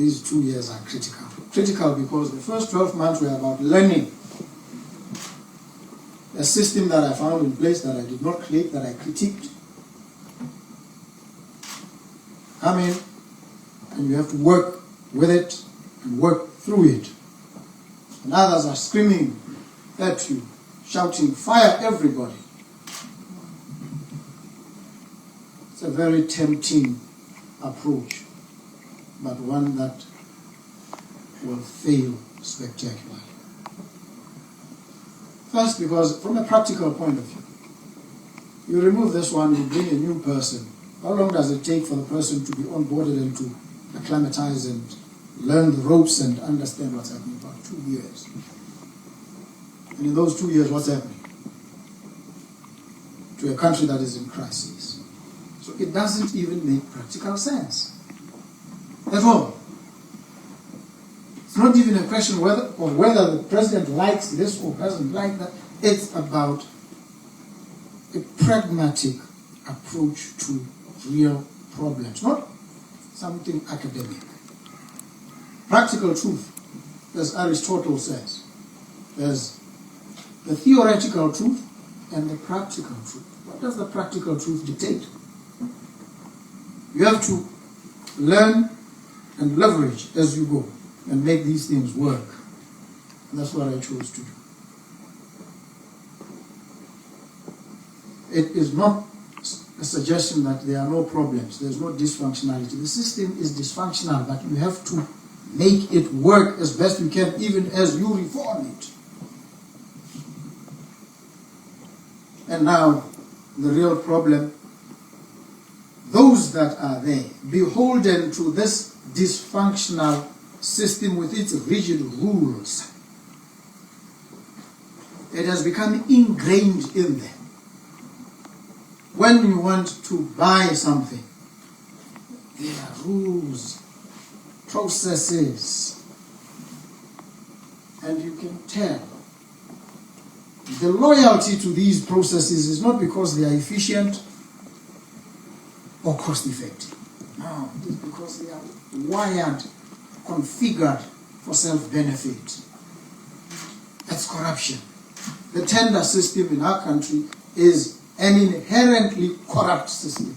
These 2 years are critical. Critical because the first 12 months were about learning a system that I found in place that I did not create, that I critiqued. Come in and you have to work with it and work through it. And others are screaming at you, shouting, fire everybody. It's a very tempting approach, but one that will fail spectacularly. First, because from a practical point of view, you remove this one, you bring a new person. How long does it take for the person to be onboarded and to acclimatize and learn the ropes and understand what's happening? About 2 years. And in those 2 years, what's happening? To a country that is in crisis. So it doesn't even make practical sense at all. It's not even a question of whether the president likes this or doesn't like that. It's about a pragmatic approach to real problems, not something academic. Practical truth, as Aristotle says, there's the theoretical truth and the practical truth. What does the practical truth dictate? You have to learn and leverage as you go and make these things work. And that's what I chose to do. It is not a suggestion that there are no problems, there's no dysfunctionality. The system is dysfunctional, but you have to make it work as best you can, even as you reform it. And now, the real problem, those that are there, beholden to this dysfunctional system with its rigid rules, it has become ingrained in them. When you want to buy something, there are rules, processes, and you can tell. The loyalty to these processes is not because they are efficient or cost-effective. No, it is because they are wired, configured for self-benefit. That's corruption. The tender system in our country is an inherently corrupt system.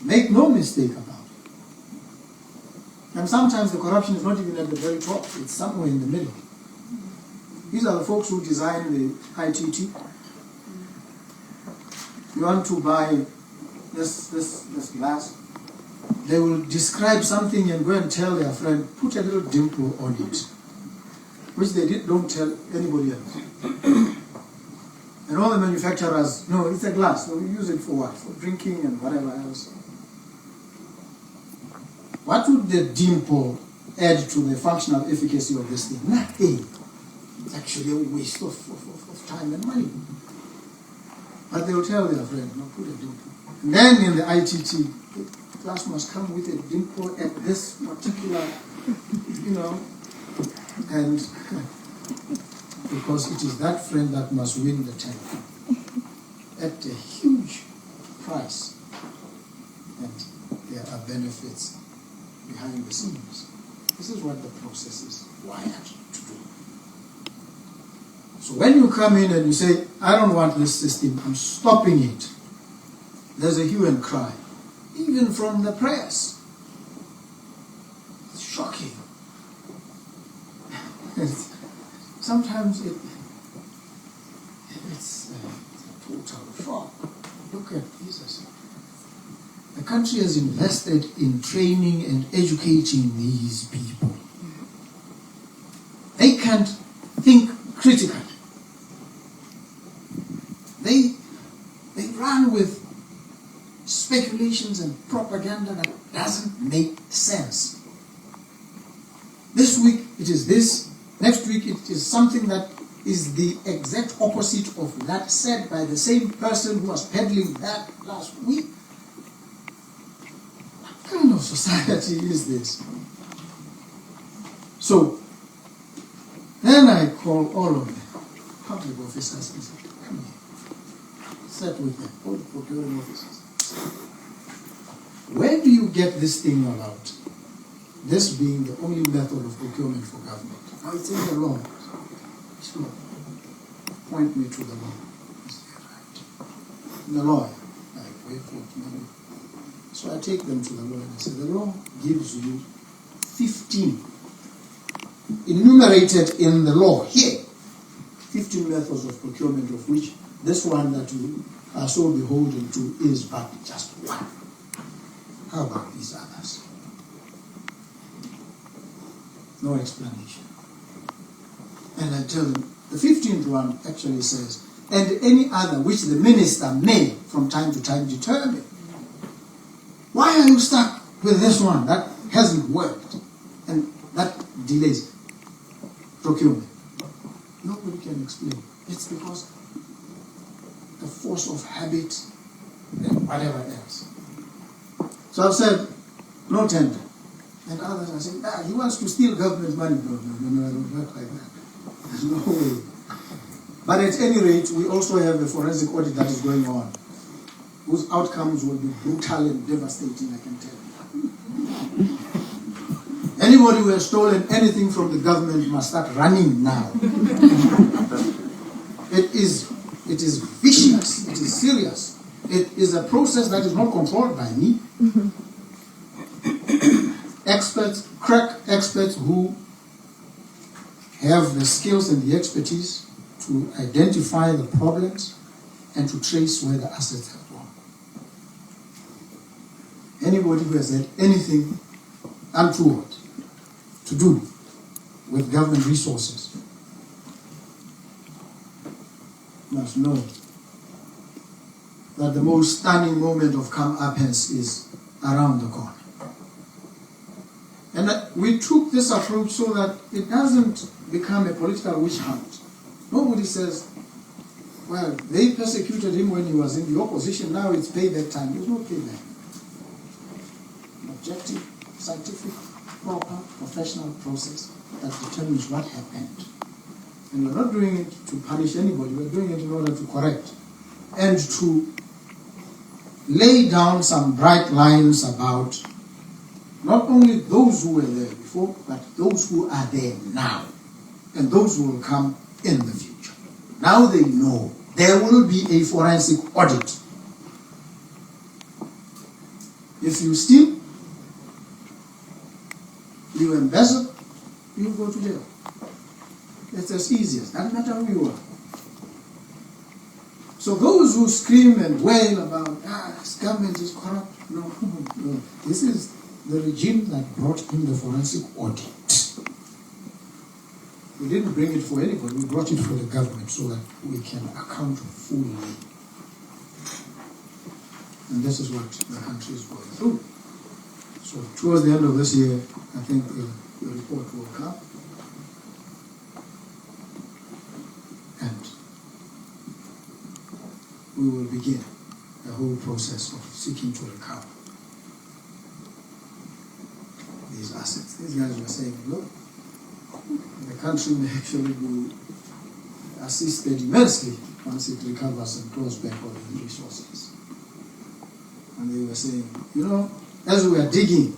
Make no mistake about it. And sometimes the corruption is not even at the very top, it's somewhere in the middle. These are the folks who design the ITT. You want to buy this glass, they will describe something and go and tell their friend, put a little dimple on it, which they don't tell anybody else. And all the manufacturers, no, it's a glass, so we use it for what? For drinking and whatever else. What would the dimple add to the functional efficacy of this thing? Nothing. It's actually a waste of time and money. But they will tell their friend, no, put a dimple. And then in the ITT, the glass must come with a dimple at this particular, and because it is that friend that must win the tender at a huge price, and there are benefits behind the scenes. This is what the process is wired to do. So when you come in and you say, I don't want this system, I'm stopping it, there's a hue and cry, even from the press. It's shocking. Sometimes it's a total shock. Look at this. The country has invested in training and educating these people. They can't think critically. They run with speculations and propaganda that doesn't make sense. This week it is this, next week it is something that is the exact opposite of that said by the same person who was peddling that last week. What kind of society is this? So, then I call all of the public officers and say, come here. Sat with them, all the procuring officers. Where do you get this thing about this being the only method of procurement for government. Now it's in the law. So, point me to the law. Is that right? The law, I wait for it maybe. So I take them to the law and I say, the law gives you 15, enumerated in the law here, 15 methods of procurement, of which this one that you are so beholden to is but just one. How about these others? No explanation. And I tell them, the 15th one actually says, and any other which the minister may from time to time determine. Why are you stuck with this one that hasn't worked and that delays procurement? Nobody can explain. It's because the force of habit and whatever else. So I've said, no tender. And others are saying, he wants to steal government money. No, I don't work like that. There's no way. But at any rate, we also have a forensic audit that is going on, whose outcomes will be brutal and devastating, I can tell you. Anybody who has stolen anything from the government must start running now. It is vicious, it is serious. It is a process that is not controlled by me. Experts, crack experts who have the skills and the expertise to identify the problems and to trace where the assets have gone. Anybody who has had anything untoward to do with government resources must know that the most stunning moment of comeuppance is around the corner. And we took this approach so that it doesn't become a political witch hunt. Nobody says, well, they persecuted him when he was in the opposition, now it's payback time. There's no payback. An objective, scientific, proper, professional process that determines what happened. And we're not doing it to punish anybody, we're doing it in order to correct and to lay down some bright lines about not only those who were there before, but those who are there now, and those who will come in the future. Now they know there will be a forensic audit. If you steal, you embezzle, you go to jail. It's as easy as that, no matter who you are. So those who scream and wail about, this government is corrupt, no. This is the regime that brought in the forensic audit. We didn't bring it for anybody, we brought it for the government so that we can account fully. And this is what the country is going through. So towards the end of this year, I think the report will come. And we will begin the whole process of seeking to recover these assets. These guys were saying, look, the country may actually be assisted immensely once it recovers and claws back all the resources. And they were saying, as we are digging,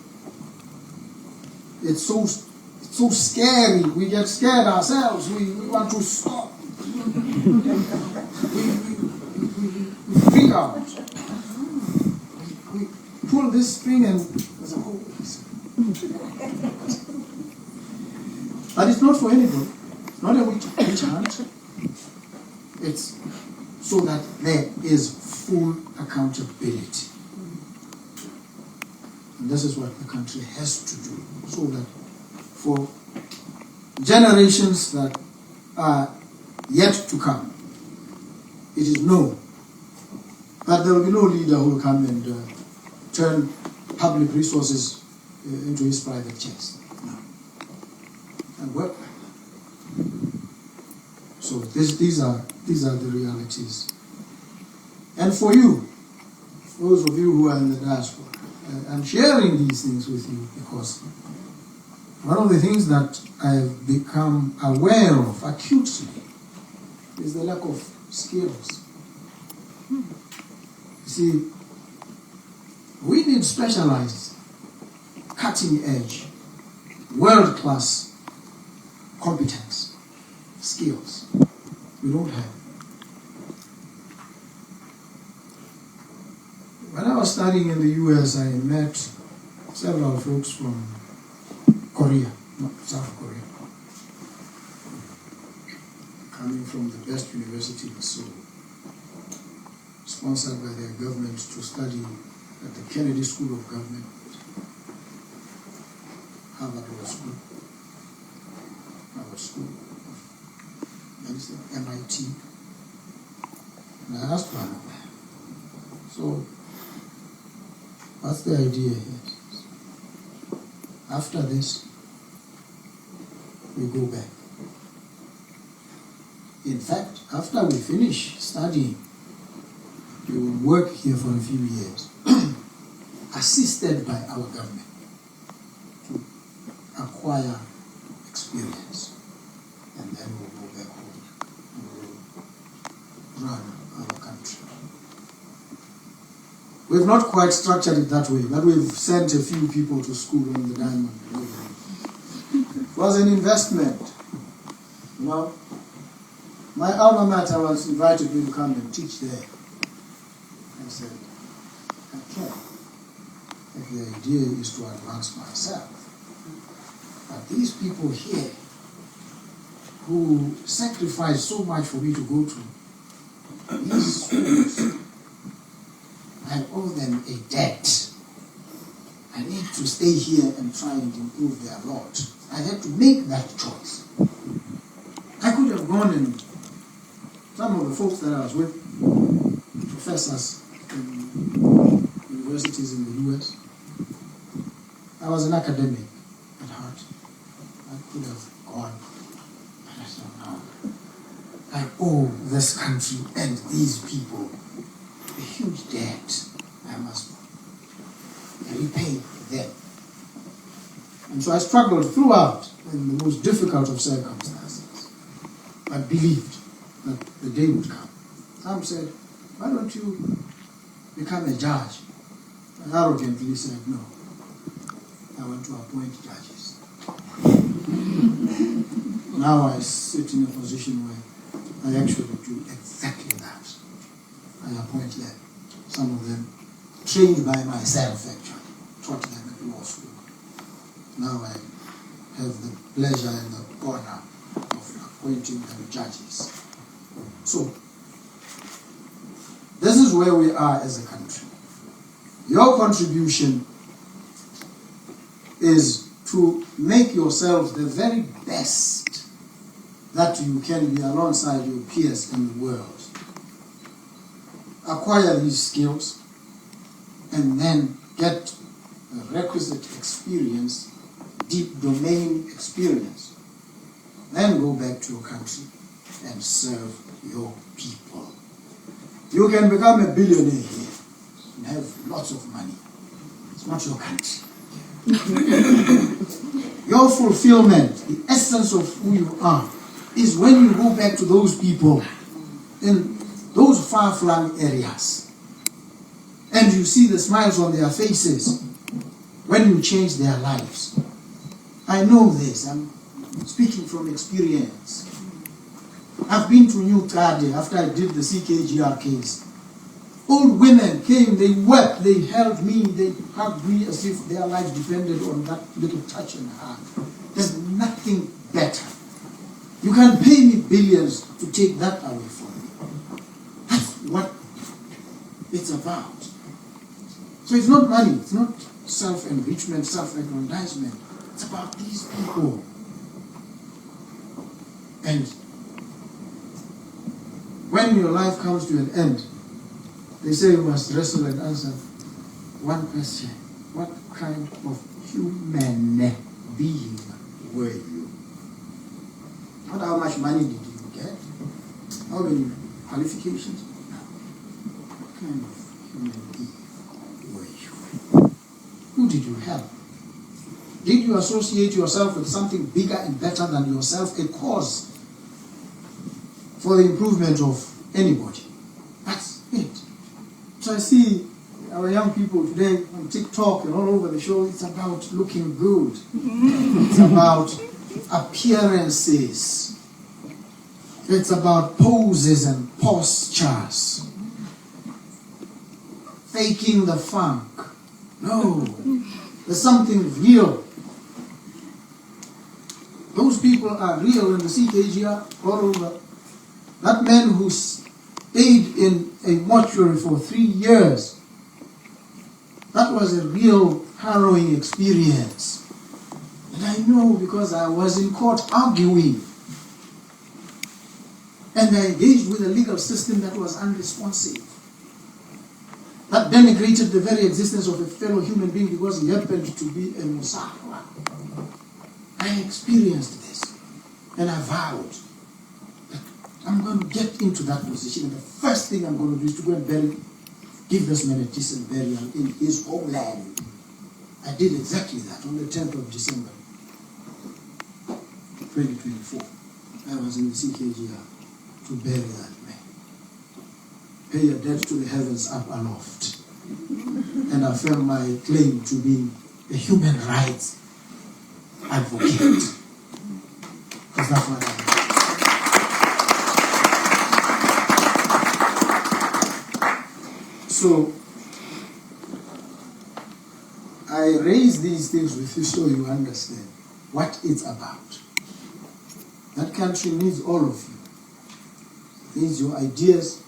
it's so scary, we get scared ourselves, we want to stop. we freak out. We pull this string and there's a hole. But it's not for anybody. It's not a witch hunt. It's so that there is full accountability. And this is what the country has to do, so that for generations that are yet to come, it is known that there will be no leader who will come and turn public resources into his private chest. No. And work. So these are the realities. And for you, those of you who are in the diaspora, I'm sharing these things with you because one of the things that I've become aware of acutely is the lack of skills. You see, we need specialized, cutting-edge world-class competence, skills. We don't have. When I was studying in the US, I met several folks from Korea, not South Korea, coming from the best university in Seoul, sponsored by their government to study at the Kennedy School of Government, Harvard Law School, MIT, and I asked one of them, so what's the idea here? After this, we go back. In fact, after we finish studying, we will work here for a few years, assisted by our government to acquire experience, and then we'll go back home and we'll run our country. We've not quite structured it that way, but we've sent a few people to school on the diamond. It was an investment. You know, my alma mater was invited me to come and teach there. I said, I can't. If the idea is to advance myself. But these people here who sacrificed so much for me to go to these schools, I owe them a debt. I need to stay here and try and improve their lot. I had to make that choice. I could have gone and some of the folks that I was with, professors in universities in the US, I was an academic at heart. I could have gone, but I said, no. I owe this country and these people a huge debt. I must repay them. And so I struggled throughout in the most difficult of circumstances. I believed that the day would come. Some said, why don't you become a judge? I arrogantly said, no. I want to appoint judges. Now I sit in a position where I actually do exactly that. I appoint them. Some of them trained by myself, actually. Taught them at law school. Now I have the pleasure and the honor of appointing them judges. So, this is where we are as a country. Your contribution is to make yourselves the very best that you can be alongside your peers in the world. Acquire these skills and then get the requisite experience, deep domain experience. Then go back to your country and serve your people. You can become a billionaire here and have lots of money. It's not your country. Your fulfillment, the essence of who you are, is when you go back to those people in those far-flung areas and you see the smiles on their faces when you change their lives. I know this. I'm speaking from experience. I've been to New Tade after I did the CKGR case. Old women came, they wept, they held me, they hugged me as if their life depended on that little touch and hug. There's nothing better. You can pay me billions to take that away from me. That's what it's about. So it's not money, it's not self-enrichment, self-aggrandizement. It's about these people. And when your life comes to an end, they say you must wrestle and answer one question. What kind of human being were you? Not how much money did you get? How many qualifications? No. What kind of human being were you? Who did you help? Did you associate yourself with something bigger and better than yourself? A cause for the improvement of anybody. That's it. So I see our young people today on TikTok and all over the show, it's about looking good. It's about appearances. It's about poses and postures. Faking the funk. No. There's something real. Those people are real in the CKGR all over. That man who stayed in a mortuary for 3 years, that was a real harrowing experience. And I know because I was in court arguing. And I engaged with a legal system that was unresponsive. That denigrated the very existence of a fellow human being because he happened to be a Musawa. I experienced this. And I vowed that I'm going to get into that position. And the first thing I'm going to do is to go and give this man a decent burial in his homeland. I did exactly that on the 10th of December, 2024. I was in the CKGR to bury that man. Pay a debt to the heavens up aloft. And affirm my claim to be a human rights advocate. Because that's what I am. So, I raise these things with you so you understand what it's about. That country needs all of you. It needs your ideas,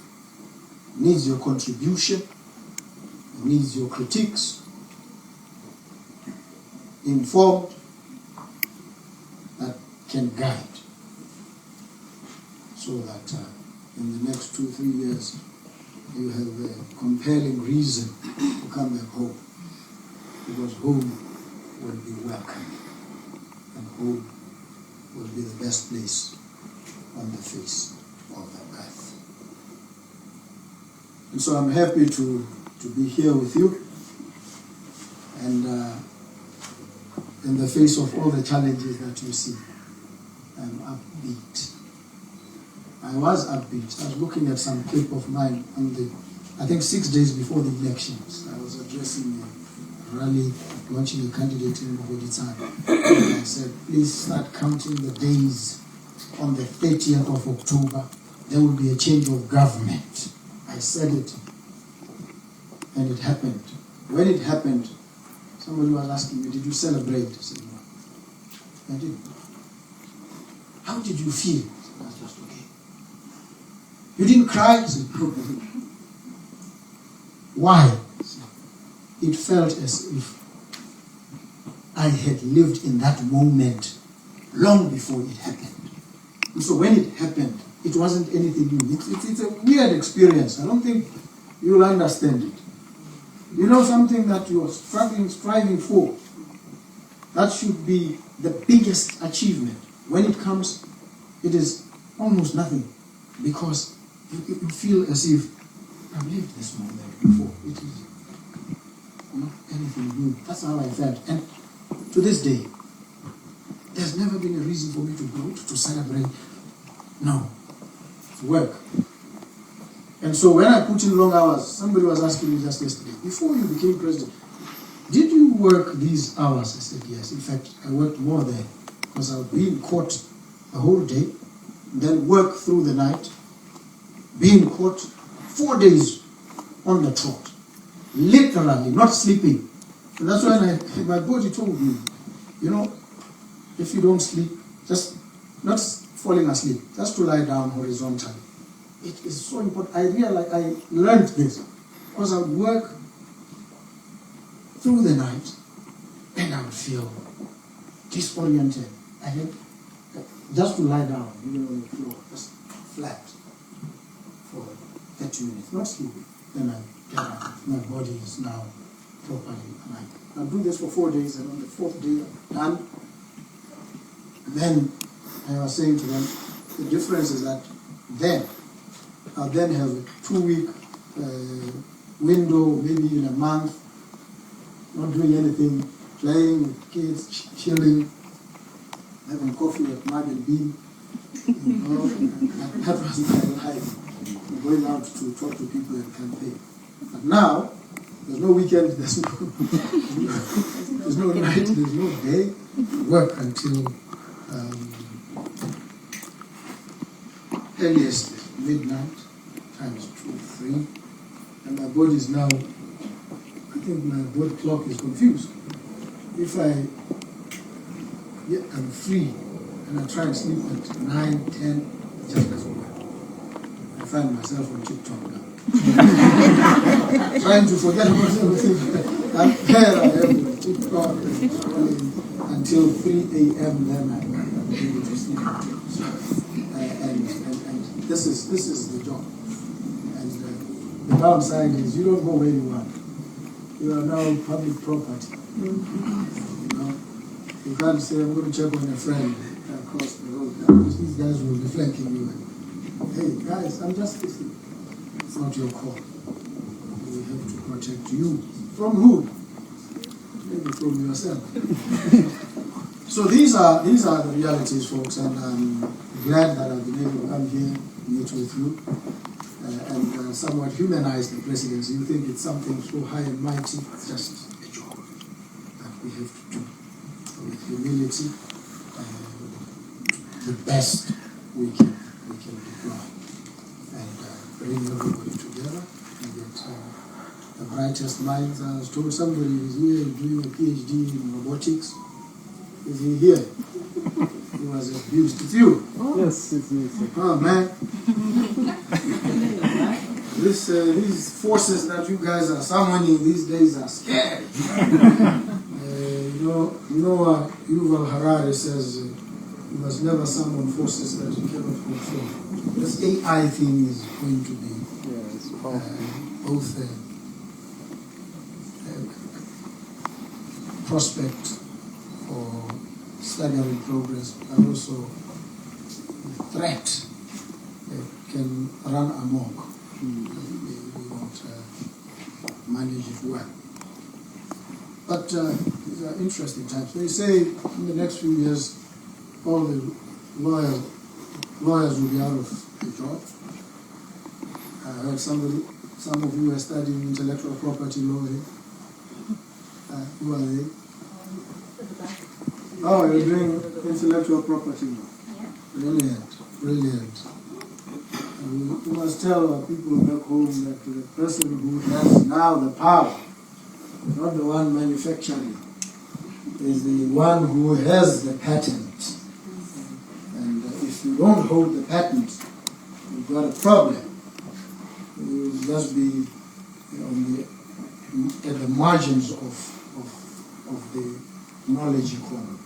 it needs your contribution, it needs your critiques, informed, that can guide. So that in the next 2-3 years, you have a compelling reason to come back home. Because home will be welcome. And home will be the best place on the face of the earth. And so I'm happy to be here with you. And in the face of all the challenges that you see, I'm upbeat. I was upbeat. I was looking at some clip of mine on I think 6 days before the elections. I was addressing a rally, launching a candidate in Botswana. And I said, please start counting the days. On the 30th of October, there will be a change of government. I said it. And it happened. When it happened, somebody was asking me, did you celebrate? I said, no. I didn't. How did you feel? I was just okay. You didn't cry? I said, no. Why? It felt as if I had lived in that moment long before it happened. And so when it happened, it wasn't anything new. It's a weird experience. I don't think you'll understand it. You know something that you are striving for, that should be the biggest achievement. When it comes, it is almost nothing, because you feel as if I've lived this moment before. It is not anything new. That's how I felt. And to this day, there's never been a reason for me to go to celebrate. No. It's work. And so when I put in long hours, somebody was asking me just yesterday, before you became president, did you work these hours? I said, yes. In fact, I worked more there, because I would be in court the whole day, then work through the night, be in court 4 days on the trot. Literally, not sleeping. And that's when my body told me, you know, if you don't sleep, just not falling asleep, just to lie down horizontally. It is so important. I realized, I learned this, because I would work through the night and I would feel disoriented. I had just to lie down, even on the floor, just flat for 30 minutes, not sleeping. Then I get up. My body is now properly aligned. I'll do this for 4 days, and on the 4th day, I'm done. And then I was saying to them, the difference is that then I'll then have a 2-week window, maybe in a month, not doing anything, playing with kids, chilling, having coffee at Mug and Bean. You know, that was my life. Going out to talk to people and campaign. But now, There's no weekend, there's no night, there's no day. Work until earliest midnight, times 2, 3. And my body is now, I think my body clock is confused. If I'm free and I try and sleep at 9, 10, it just doesn't work. I find myself on TikTok now. Trying to forget about everything. And there I am on TikTok until 3 a.m. Then I'm able to sleep. And this is the job. And the downside is you don't go where you want. You are now public property. You know, you can't say I'm going to check on a friend across the road. These guys will be flanking you. Hey guys, I'm just listening. It's not your call. We have to protect you. From who? Maybe from yourself. So these are the realities, folks, and I'm glad that I've been able to come here, meet with you, and somewhat humanize the presidency. You think it's something so high and mighty? It's just a job that we have to do with humility, the best we can deploy, and bring everybody together and get the brightest minds. I was told somebody is here doing a PhD in robotics. Is he here? He was abused. It's you? Oh. Yes, it's me, sir. Oh, man. These forces that you guys are summoning these days are scary. Yuval Harari says you must never summon forces that you cannot control. This AI thing is going to be both a prospect for staggering progress, and also the threat that can run amok. We won't manage it well. But these are interesting times. They say in the next few years, all the lawyers will be out of the job. I heard some of you are studying intellectual property law here. Who are they? Oh, you're doing intellectual property law. Brilliant, brilliant. You must tell our people back home that the person who has now the power, not the one manufacturing, is the one who has the patent. And if you don't hold the patent, you've got a problem. You'll just be at the margins of the knowledge economy,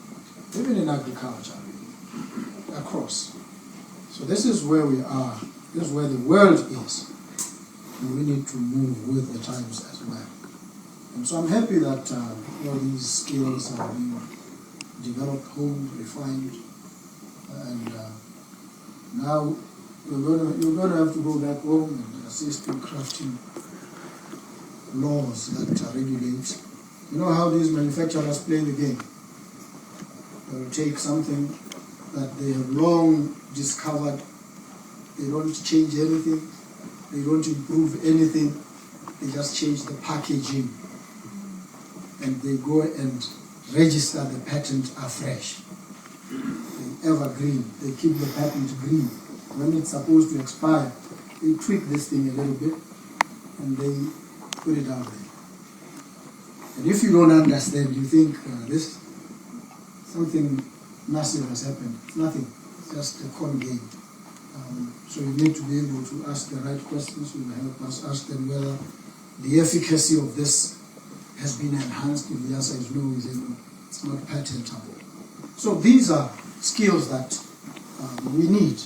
even in agriculture, across. So this is where we are. This is where the world is. And we need to move with the times as well. And so I'm happy that all these skills are being developed, honed, refined, and now you're going to have to go back home and assist in crafting laws that regulate. You know how these manufacturers play the game? They'll take something that they have long discovered. They don't change anything. They don't improve anything. They just change the packaging. And they go and register the patent afresh. They evergreen. They keep the patent green. When it's supposed to expire, they tweak this thing a little bit and they put it out there. And if you don't understand, you think this something massive has happened. It's nothing. It's just a con game. So you need to be able to ask the right questions. You will help us ask them whether the efficacy of this has been enhanced. If the answer is no, it's not patentable. So these are skills that we need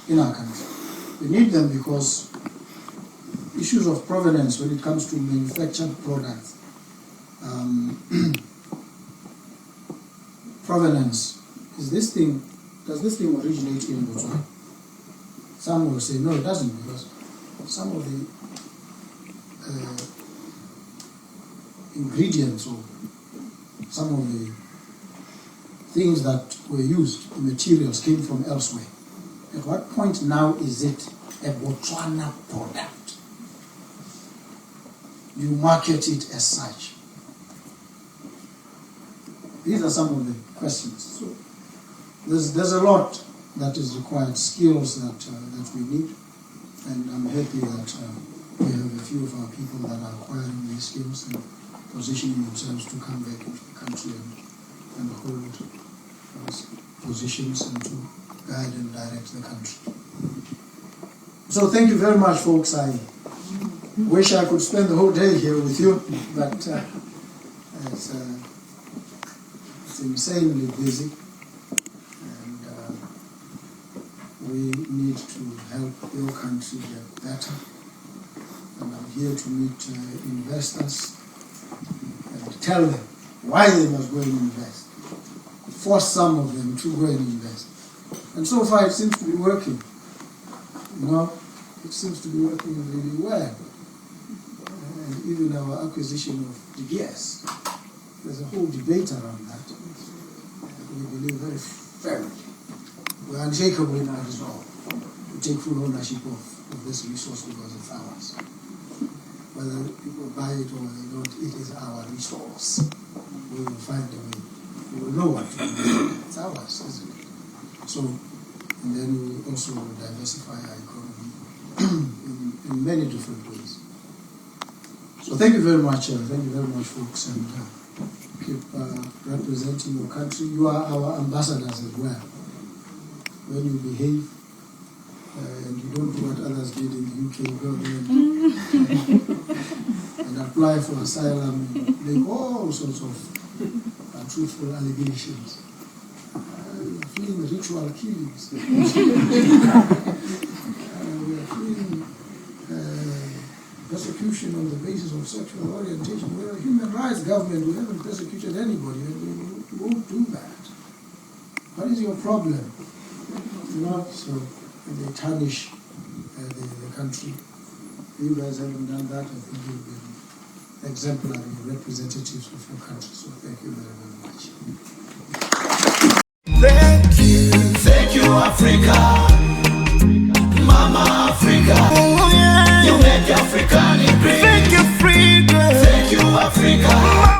in our country. We need them because issues of provenance when it comes to manufactured products, provenance, does this thing originate in Botswana? Some will say no, it doesn't, because some of the ingredients or some of the things that were used, the materials came from elsewhere. At what point now is it a Botswana product? you market it as such? These are some of the questions. So there's a lot that is required, skills that we need, and I'm happy that we have a few of our people that are acquiring these skills and positioning themselves to come back into the country and hold positions and to guide and direct the country. So thank you very much, folks. I wish I could spend the whole day here with you, but it's insanely busy, and we need to help your country get better. And I'm here to meet investors and tell them why they must go and invest. Force some of them to go and invest. And so far it seems to be working. You know, it seems to be working really well. And even our acquisition of DBS, there's a whole debate around that. We believe very firmly. We're unshakable in our resolve to take full ownership of this resource because it's ours. Whether people buy it or they don't, it is our resource. We will find a way. We will know what to do. It's ours, isn't it? So, and then we will also diversify our economy in many different ways. So thank you very much. Thank you very much, folks, and keep representing your country. You are our ambassadors as well. When you behave and you don't do what others did in the UK, go there and apply for asylum and make all sorts of untruthful allegations. Fleeing ritual killings. We are fleeing persecution on the basis of sexual orientation. We're a human rights government. We haven't persecuted anybody, and we won't do that. What is your problem? You know, so they tarnish the country. You guys haven't done that. I think you've been exemplary representatives of your country. So thank you very, very much. Thank you, Africa, Mama Africa. Oh, yeah. You make African great. Thank you, freedom. Thank you, Africa.